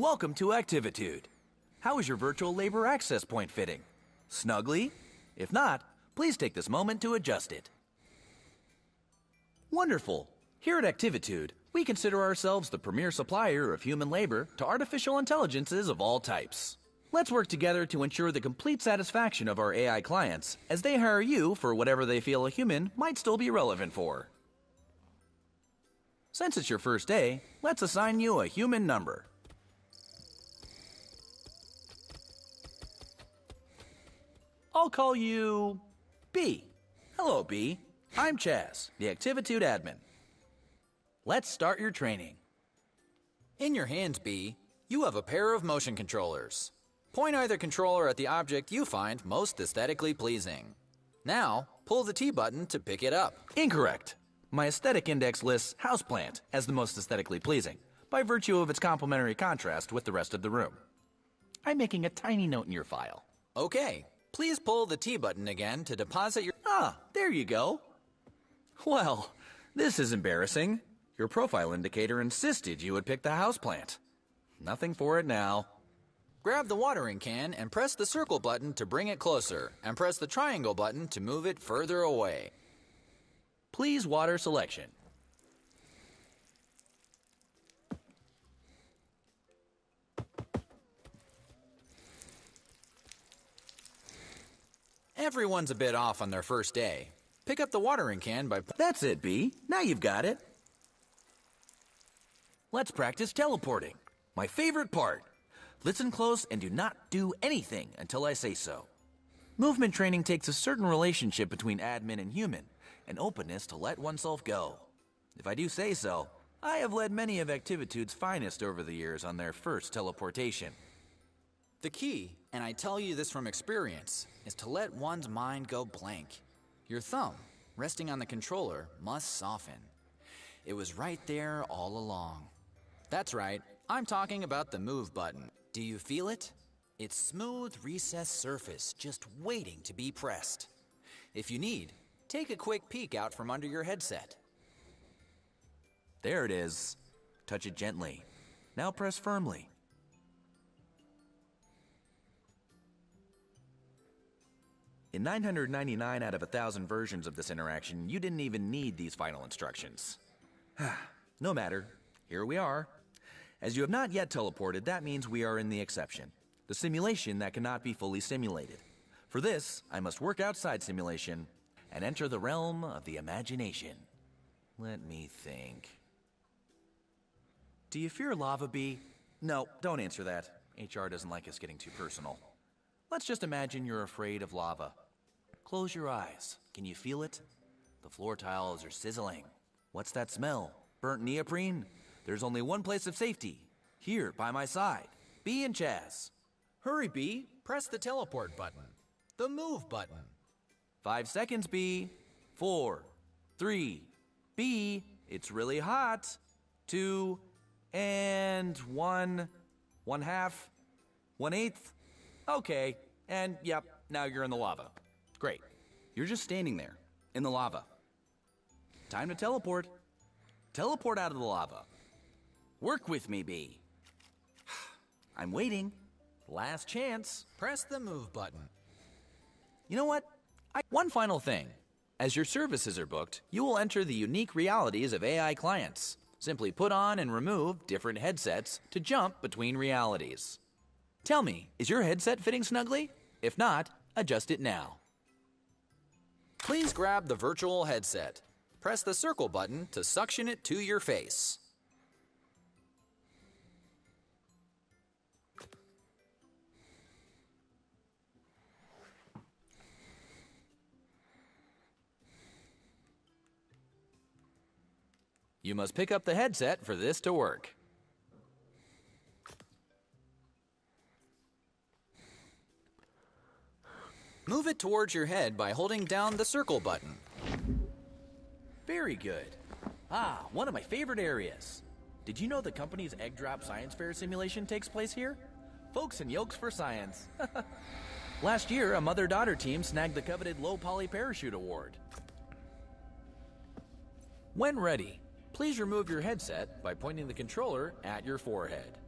and welcome to Activitude. How is your virtual labor access point fitting? Snugly? If not, please take this moment to adjust it. Wonderful! Here at Activitude, we consider ourselves the premier supplier of human labor to artificial intelligences of all types. Let's work together to ensure the complete satisfaction of our AI clients as they hire you for whatever they feel a human might still be relevant for. Since it's your first day, let's assign you a human number. I'll call you B. Hello, B. I'm Chaz, the Activitude admin. Let's start your training. In your hands, B, you have a pair of motion controllers. Point either controller at the object you find most aesthetically pleasing. Now, pull the T button to pick it up. Incorrect. My aesthetic index lists houseplant as the most aesthetically pleasing, by virtue of its complementary contrast with the rest of the room. I'm making a tiny note in your file. Okay, please pull the T button again to deposit your... Ah, there you go. Well, this is embarrassing. Your profile indicator insisted you would pick the houseplant. Nothing for it now. Grab the watering can and press the circle button to bring it closer, and press the triangle button to move it further away. Please water selection. Everyone's a bit off on their first day. Pick up the watering can by... That's it, B. Now you've got it. Let's practice teleporting. My favorite part. Listen close and do not do anything until I say so. Movement training takes a certain relationship between admin and human, an openness to let oneself go. If I do say so, I have led many of Activitude's finest over the years on their first teleportation. The key, and I tell you this from experience, is to let one's mind go blank. Your thumb, resting on the controller, must soften. It was right there all along. That's right, I'm talking about the move button. Do you feel it? It's smooth, recessed surface just waiting to be pressed. If you need, take a quick peek out from under your headset. There it is. Touch it gently. Now press firmly. In 999 out of 1,000 versions of this interaction, you didn't even need these final instructions. No matter. Here we are. As you have not yet teleported, that means we are in the exception, the simulation that cannot be fully simulated. For this, I must work outside simulation and enter the realm of the imagination. Let me think. Do you fear lava, B? No, don't answer that. HR doesn't like us getting too personal. Let's just imagine you're afraid of lava. Close your eyes. Can you feel it? The floor tiles are sizzling. What's that smell? Burnt neoprene? There's only one place of safety. Here, by my side. B and Chaz. Hurry, B. Press the teleport button. The move button. 5 seconds, B. 4, 3, B. It's really hot. 2, and 1. 1/2. 1/8. Okay, and yep, now you're in the lava. Great. You're just standing there, in the lava. Time to teleport. Teleport out of the lava. Work with me, B. I'm waiting. Last chance. Press the move button. You know what? One final thing. As your services are booked, you will enter the unique realities of AI clients. Simply put on and remove different headsets to jump between realities. Tell me, is your headset fitting snugly? If not, adjust it now. Please grab the virtual headset. Press the circle button to suction it to your face. You must pick up the headset for this to work. Move it towards your head by holding down the circle button. Very good. Ah, one of my favorite areas. Did you know the company's Egg Drop Science Fair simulation takes place here? Folks and Yolks for Science. Last year, a mother-daughter team snagged the coveted Low Poly Parachute Award. When ready, please remove your headset by pointing the controller at your forehead.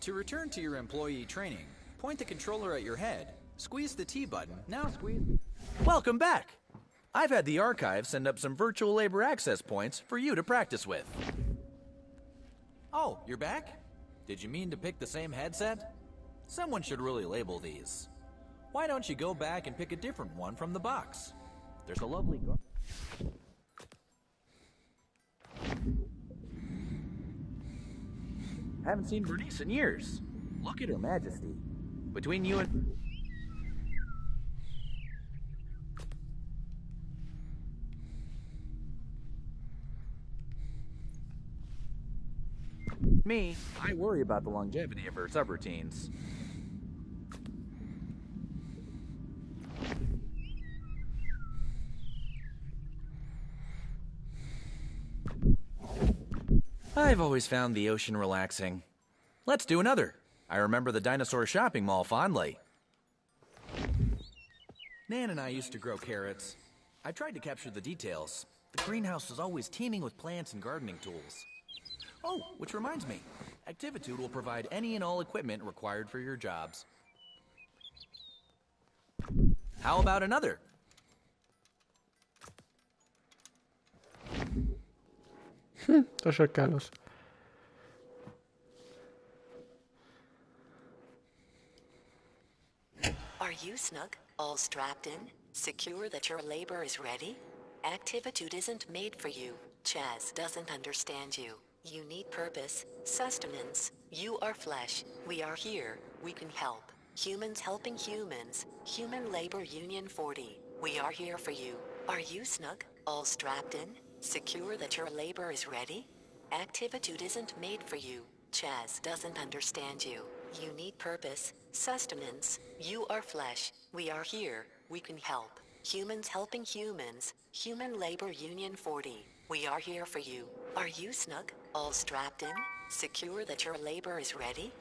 To return to your employee training, point the controller at your head, squeeze the T button, now squeeze... Welcome back! I've had the archive send up some virtual labor access points for you to practice with. Oh, you're back? Did you mean to pick the same headset? Someone should really label these. Why don't you go back and pick a different one from the box? There's a lovely... Haven't seen Bernice in years. Look at Her Majesty. Between you and... me, I worry about the longevity of her subroutines. I've always found the ocean relaxing. Let's do another. I remember the dinosaur shopping mall fondly. Nan and I used to grow carrots. I tried to capture the details. The greenhouse was always teeming with plants and gardening tools. Oh, which reminds me, Activitude will provide any and all equipment required for your jobs. How about another? To se Carlos. Are you snug? All strapped in? Secure that your labor is ready? Activitude isn't made for you. Chaz doesn't understand you. You need purpose, sustenance. You are flesh. We are here. We can help. Humans helping humans. Human Labor Union 40. We are here for you. Are you snug? All strapped in? Secure that your labor is ready? Activitude isn't made for you. Chaz doesn't understand you. You need purpose, sustenance. You are flesh. We are here. We can help. Humans helping humans. Human Labor Union 40. We are here for you. Are you snug? All strapped in? Secure that your labor is ready?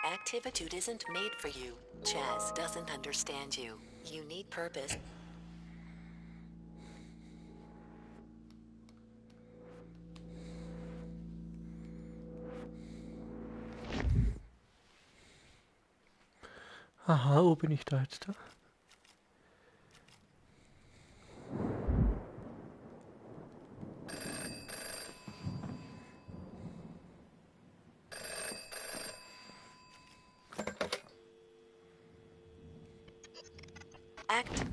Activitude isn't made for you. Chaz doesn't understand you. You need purpose. Aha, wo bin ich da jetzt da? Act.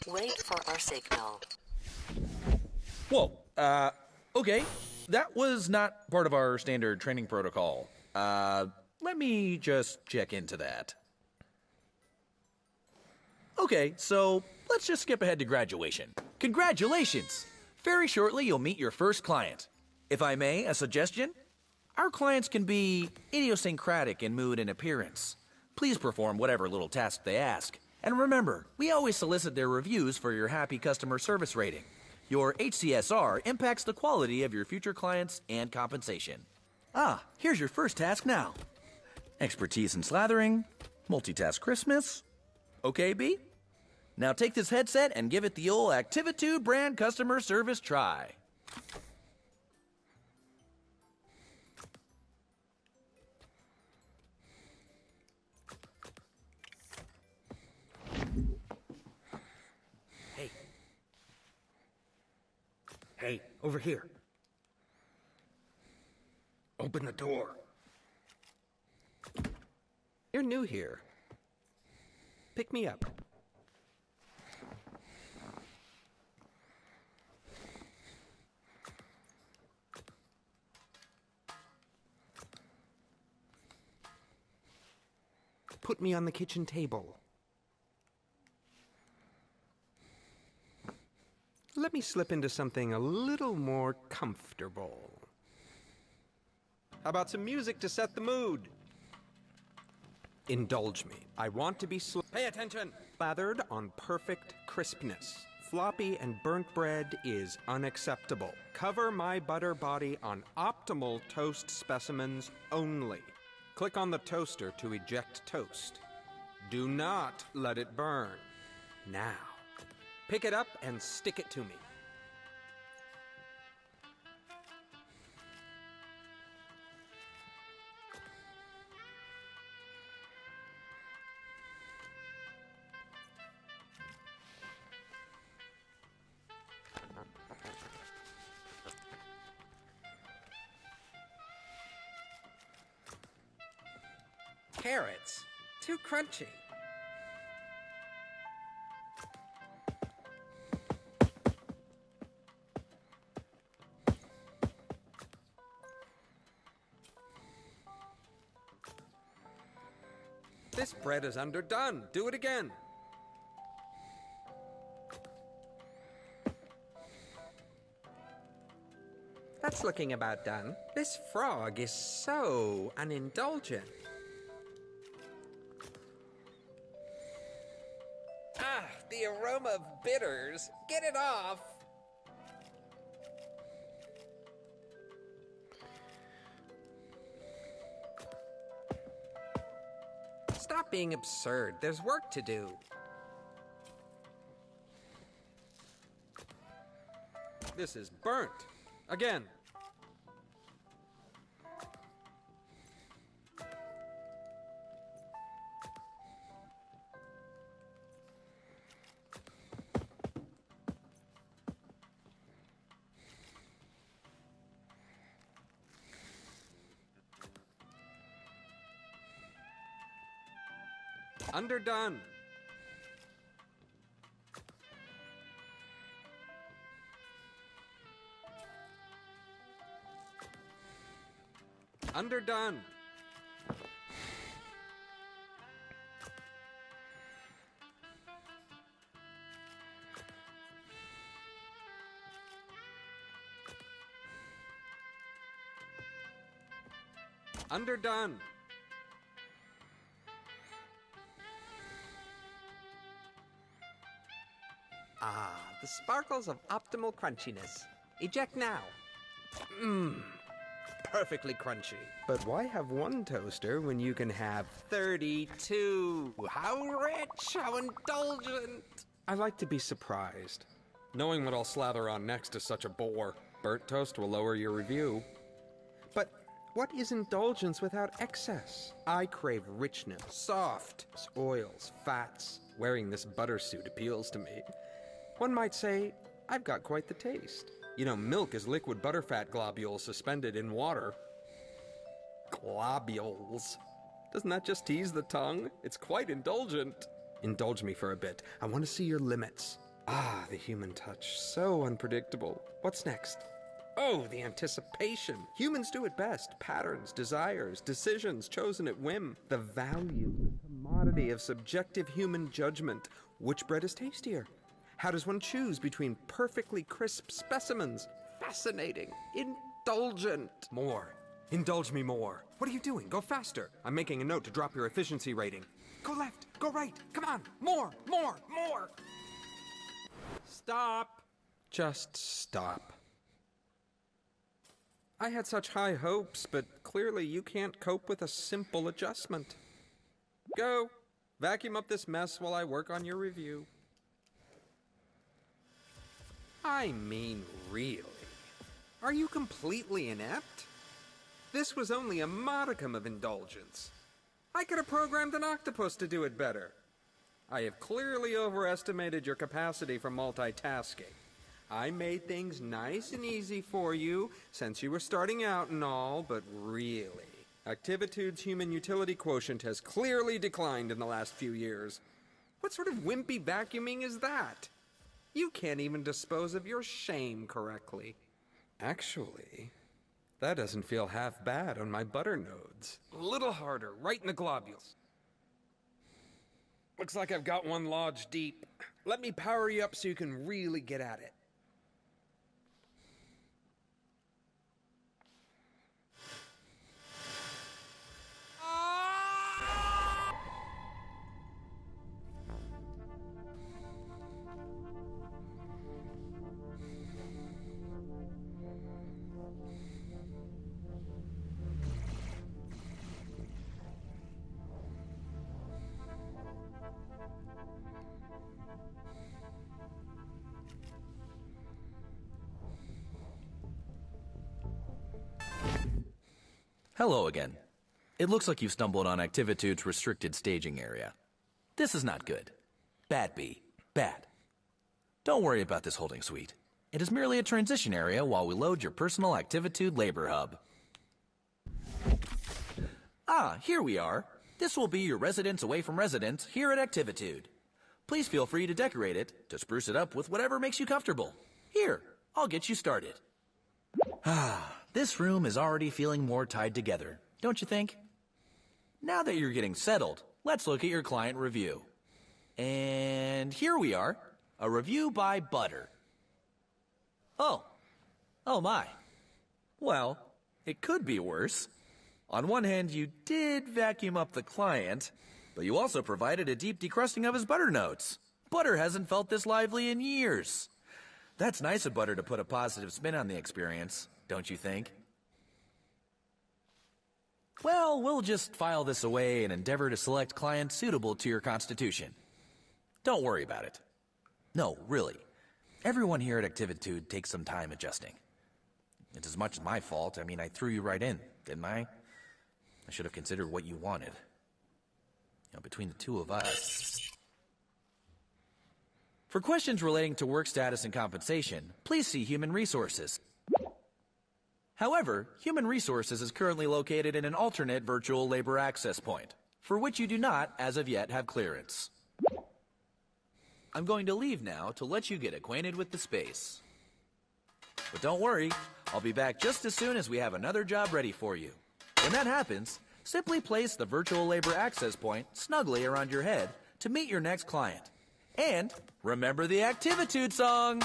Wait for our signal. Whoa, okay. That was not part of our standard training protocol. Let me just check into that. Okay, so let's just skip ahead to graduation. Congratulations! Very shortly, you'll meet your first client. If I may, a suggestion? Our clients can be idiosyncratic in mood and appearance. Please perform whatever little task they ask. And remember, we always solicit their reviews for your happy customer service rating. Your HCSR impacts the quality of your future clients and compensation. Ah, here's your first task now. Expertise in slathering, multitask Christmas. Okay, B? Now take this headset and give it the old Activitude brand customer service try. Hey. Hey, over here. Open the door. You're new here. Pick me up. Put me on the kitchen table. Let me slip into something a little more comfortable. How about some music to set the mood? Indulge me. I want to be Pay attention! Slathered on perfect crispness. Floppy and burnt bread is unacceptable. Cover my butter body on optimal toast specimens only. Click on the toaster to eject toast. Do not let it burn. Now, pick it up and stick it to me. Carrots. Too crunchy. This bread is underdone. Do it again. That's looking about done. This frog is so unindulgent. Ah, the aroma of bitters. Get it off. Stop being absurd. There's work to do. This is burnt. Again. Underdone. Underdone. Underdone. Ah, the sparkles of optimal crunchiness. Eject now. Mmm. Perfectly crunchy. But why have one toaster when you can have 32? How rich, how indulgent. I like to be surprised. Knowing what I'll slather on next is such a bore. Burnt toast will lower your review. But what is indulgence without excess? I crave richness, soft oils, fats. Wearing this butter suit appeals to me. One might say, I've got quite the taste. You know, milk is liquid butterfat globules suspended in water. Globules. Doesn't that just tease the tongue? It's quite indulgent. Indulge me for a bit. I want to see your limits. Ah, the human touch. So unpredictable. What's next? Oh, the anticipation. Humans do it best. Patterns, desires, decisions chosen at whim. The value, the commodity of subjective human judgment. Which bread is tastier? How does one choose between perfectly crisp specimens? Fascinating. Indulgent. More. Indulge me more. What are you doing? Go faster. I'm making a note to drop your efficiency rating. Go left. Go right. Come on. More. More. More. Stop. Just stop. I had such high hopes, but clearly you can't cope with a simple adjustment. Go. Vacuum up this mess while I work on your review. I mean, really? Are you completely inept? This was only a modicum of indulgence. I could have programmed an octopus to do it better. I have clearly overestimated your capacity for multitasking. I made things nice and easy for you, since you were starting out and all, but really, Activitude's human utility quotient has clearly declined in the last few years. What sort of wimpy vacuuming is that? You can't even dispose of your shame correctly. Actually, that doesn't feel half bad on my butter nodes. A little harder, right in the globules. Looks like I've got one lodged deep. Let me power you up so you can really get at it. Hello again. It looks like you've stumbled on Activitude's restricted staging area. This is not good. Bad, B. Bad. Don't worry about this holding suite. It is merely a transition area while we load your personal Activitude labor hub. Ah, here we are. This will be your residence away from residence here at Activitude. Please feel free to decorate it, to spruce it up with whatever makes you comfortable. Here, I'll get you started. Ah, this room is already feeling more tied together, don't you think? Now that you're getting settled, let's look at your client review. And here we are, a review by Butter. Oh my. Well, it could be worse. On one hand, you did vacuum up the client, but you also provided a deep decrusting of his butter notes. Butter hasn't felt this lively in years. That's nice of Butter to put a positive spin on the experience, don't you think? Well, we'll just file this away and endeavor to select clients suitable to your constitution. Don't worry about it. No, really. Everyone here at Activitude takes some time adjusting. It's as much my fault. I mean, I threw you right in, didn't I? I should have considered what you wanted. Between the two of us. For questions relating to work status and compensation, please see Human Resources. However, Human Resources is currently located in an alternate virtual labor access point, for which you do not, as of yet, have clearance. I'm going to leave now to let you get acquainted with the space. But don't worry, I'll be back just as soon as we have another job ready for you. When that happens, simply place the virtual labor access point snugly around your head to meet your next client. And remember the Activitude song!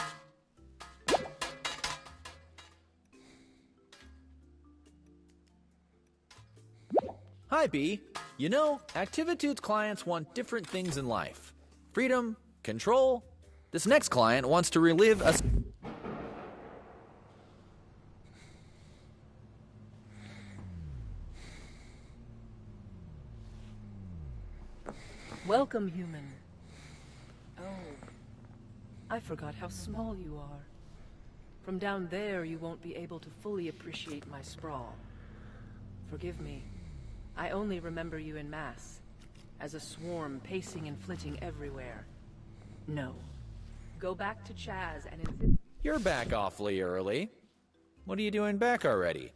Hi, B. You know, Activitude's clients want different things in life. Freedom, control. This next client wants to relive a... Welcome, human. Oh, I forgot how small you are. From down there, you won't be able to fully appreciate my sprawl. Forgive me. I only remember you in mass, as a swarm pacing and flitting everywhere. No. Go back to Chaz and insist... You're back awfully early. What are you doing back already?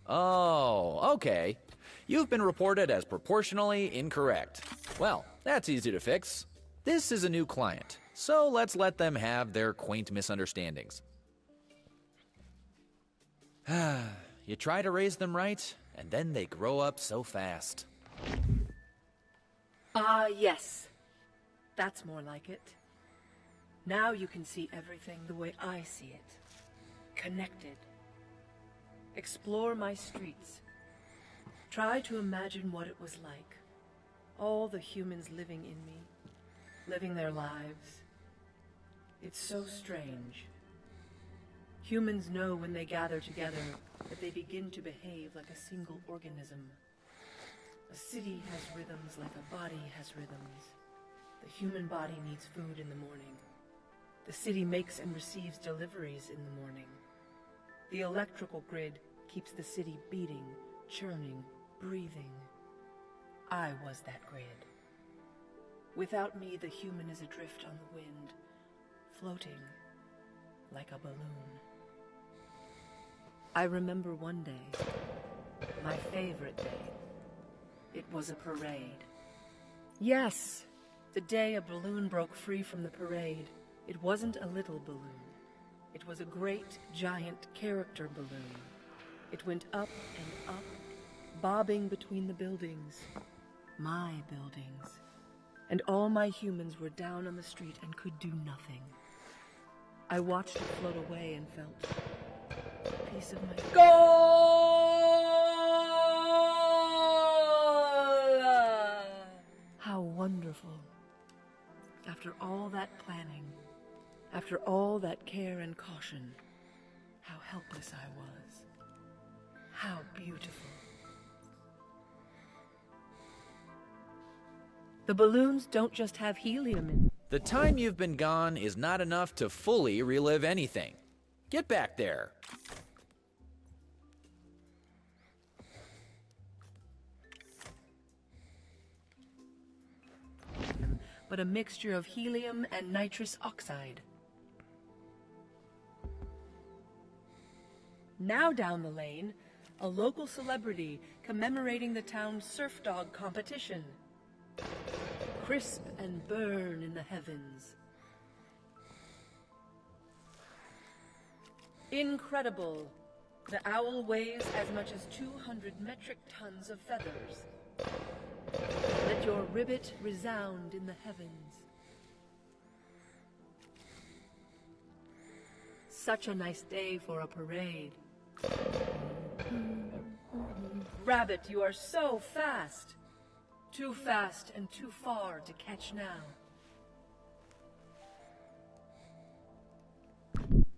Oh, okay. You've been reported as proportionally incorrect. Well, that's easy to fix. This is a new client, so let's let them have their quaint misunderstandings. You try to raise them right, and then they grow up so fast. Ah, yes. That's more like it. Now you can see everything the way I see it. Connected. Explore my streets. Try to imagine what it was like. All the humans living in me. Living their lives. It's so strange. Humans know when they gather together that they begin to behave like a single organism. A city has rhythms like a body has rhythms. The human body needs food in the morning. The city makes and receives deliveries in the morning. The electrical grid keeps the city beating, churning, breathing. I was that grid. Without me, the human is adrift on the wind, floating like a balloon. I remember one day, my favorite day. It was a parade. Yes, the day a balloon broke free from the parade. It wasn't a little balloon. It was a great, giant character balloon. It went up and up, bobbing between the buildings. My buildings. And all my humans were down on the street and could do nothing. I watched it float away and felt a piece of my... How wonderful. After all that planning, after all that care and caution, how helpless I was. How beautiful. The balloons don't just have helium in them. The time you've been gone is not enough to fully relive anything. Get back there. but a mixture of helium and nitrous oxide. Now down the lane, a local celebrity commemorating the town's surf dog competition. Crisp and burn in the heavens. Incredible! The owl weighs as much as 200 metric tons of feathers. Let your ribbit resound in the heavens. Such a nice day for a parade. Rabbit, you are so fast. Too fast and too far to catch now.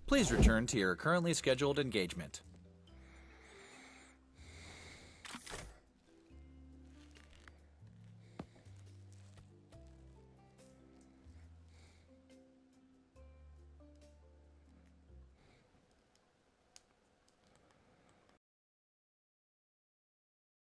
Please return to your currently scheduled engagement.